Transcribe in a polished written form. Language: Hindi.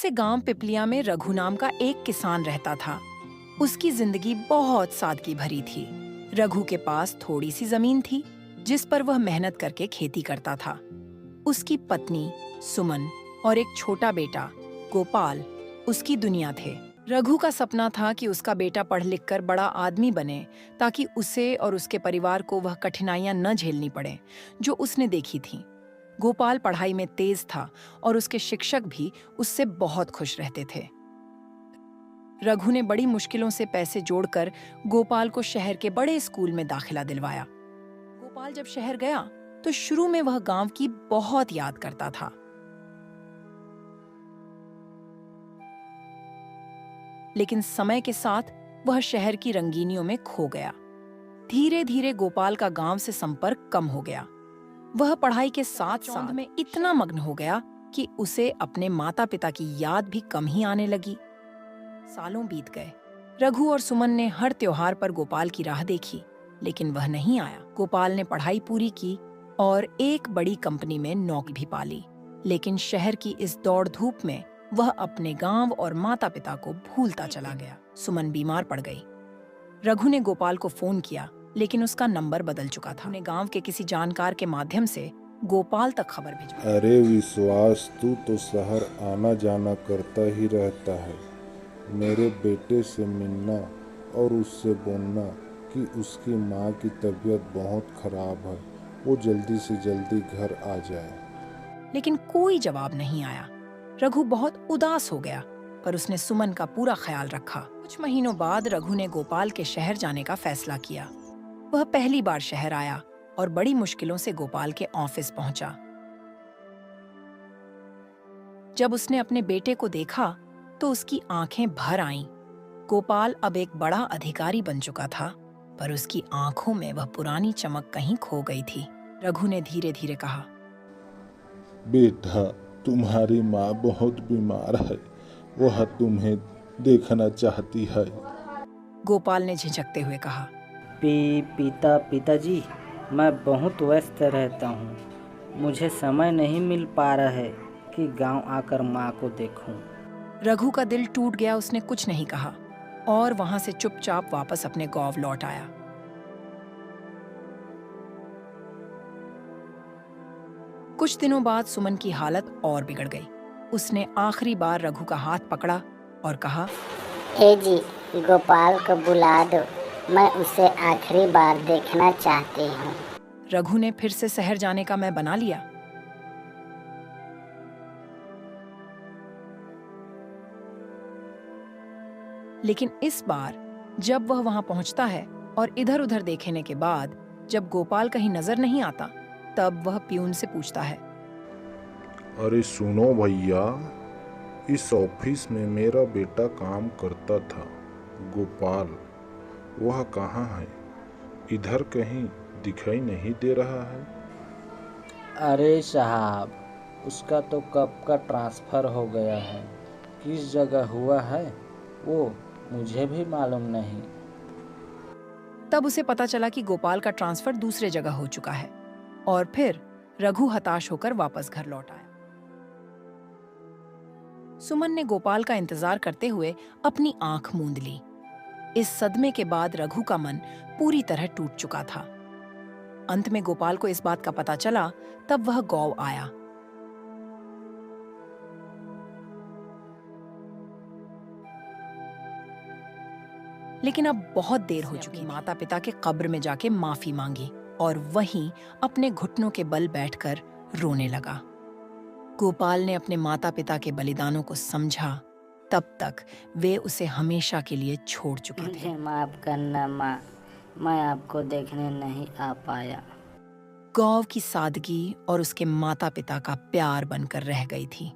से गांव पिपलिया में रघु नाम का एक किसान रहता था। उसकी जिंदगी बहुत सादगी भरी थी। रघु के पास थोड़ी सी जमीन थी जिस पर वह मेहनत करके खेती करता था। उसकी पत्नी सुमन और एक छोटा बेटा गोपाल उसकी दुनिया थे। रघु का सपना था कि उसका बेटा पढ़ लिख कर बड़ा आदमी बने ताकि उसे और उसके परिवार को वह कठिनाइयां न झेलनी पड़े जो उसने देखी थीं। गोपाल पढ़ाई में तेज था और उसके शिक्षक भी उससे बहुत खुश रहते थे। रघु ने बड़ी मुश्किलों से पैसे जोड़कर गोपाल को शहर के बड़े स्कूल में दाखिला दिलवाया। गोपाल जब शहर गया तो शुरू में वह गांव की बहुत याद करता था। लेकिन समय के साथ वह शहर की रंगीनियों में खो गया। धीरे धीरे गोपाल का गांव से संपर्क कम हो गया। वह पढ़ाई के साथ साथ में इतना मग्न हो गया कि उसे अपने माता पिता की याद भी कम ही आने लगी। सालों बीत गए। रघु और सुमन ने हर त्योहार पर गोपाल की राह देखी, लेकिन वह नहीं आया। गोपाल ने पढ़ाई पूरी की और एक बड़ी कंपनी में नौकरी भी पा ली, लेकिन शहर की इस दौड़ धूप में वह अपने गांव और माता पिता को भूलता चला गया। सुमन बीमार पड़ गई। रघु ने गोपाल को फोन किया, लेकिन उसका नंबर बदल चुका था। उन्हें गांव के किसी जानकार के माध्यम से गोपाल तक खबर भिजवाई। अरे विश्वास, तू तो शहर आना जाना करता ही रहता है। मेरे बेटे से मिलना और उससे बोलना कि उसकी माँ की तबीयत बहुत खराब है, वो जल्दी से जल्दी घर आ जाए। लेकिन कोई जवाब नहीं आया। रघु बहुत उदास हो गया, पर उसने सुमन का पूरा ख्याल रखा। कुछ महीनों बाद रघु ने गोपाल के शहर जाने का फैसला किया। वह पहली बार शहर आया और बड़ी मुश्किलों से गोपाल के ऑफिस पहुंचा। जब उसने अपने बेटे को देखा तो उसकी आंखें भर आईं। गोपाल अब एक बड़ा अधिकारी बन चुका था, पर उसकी आंखों में वह पुरानी चमक कहीं खो गई थी। रघु ने धीरे धीरे कहा, बेटा, तुम्हारी माँ बहुत बीमार है, वह तुम्हें देखना चाहती है। गोपाल ने झिझकते हुए कहा, पिताजी, मैं बहुत व्यस्त रहता हूँ। मुझे समय नहीं मिल पा रहा है कि गांव आकर माँ को देखूं। रघु का दिल टूट गया। उसने कुछ नहीं कहा और वहां से चुपचाप वापस अपने गांव लौट आया। कुछ दिनों बाद सुमन की हालत और बिगड़ गई। उसने आखिरी बार रघु का हाथ पकड़ा और कहा, ए जी, गोपाल को बुला दो, मैं उसे आखिरी बार देखना चाहती हूँ। रघु ने फिर से शहर जाने का मैं बना लिया। लेकिन इस बार जब वह वहां पहुंचता है और इधर उधर देखने के बाद जब गोपाल कहीं नजर नहीं आता, तब वह प्यून से पूछता है, अरे सुनो भैया, इस ऑफिस में मेरा बेटा काम करता था, गोपाल, वह कहाँ है? इधर कहीं दिखाई नहीं दे रहा है। अरे साहब, उसका तो कब का ट्रांसफ़र हो गया है। किस जगह हुआ है वो मुझे भी मालूम नहीं। तब उसे पता चला कि गोपाल का ट्रांसफर दूसरे जगह हो चुका है और फिर रघु हताश होकर वापस घर लौट आया। सुमन ने गोपाल का इंतजार करते हुए अपनी आंख मूंद ली। इस सदमे के बाद रघु का मन पूरी तरह टूट चुका था। अंत में गोपाल को इस बात का पता चला, तब वह गांव आया। लेकिन अब बहुत देर हो चुकी। माता पिता के कब्र में जाके माफी मांगी और वहीं अपने घुटनों के बल बैठकर रोने लगा। गोपाल ने अपने माता पिता के बलिदानों को समझा। तब तक वे उसे हमेशा के लिए छोड़ चुके थे। मुझे माफ करना माँ, मैं आपको देखने नहीं आ पाया। गांव की सादगी और उसके माता पिता का प्यार बनकर रह गई थी।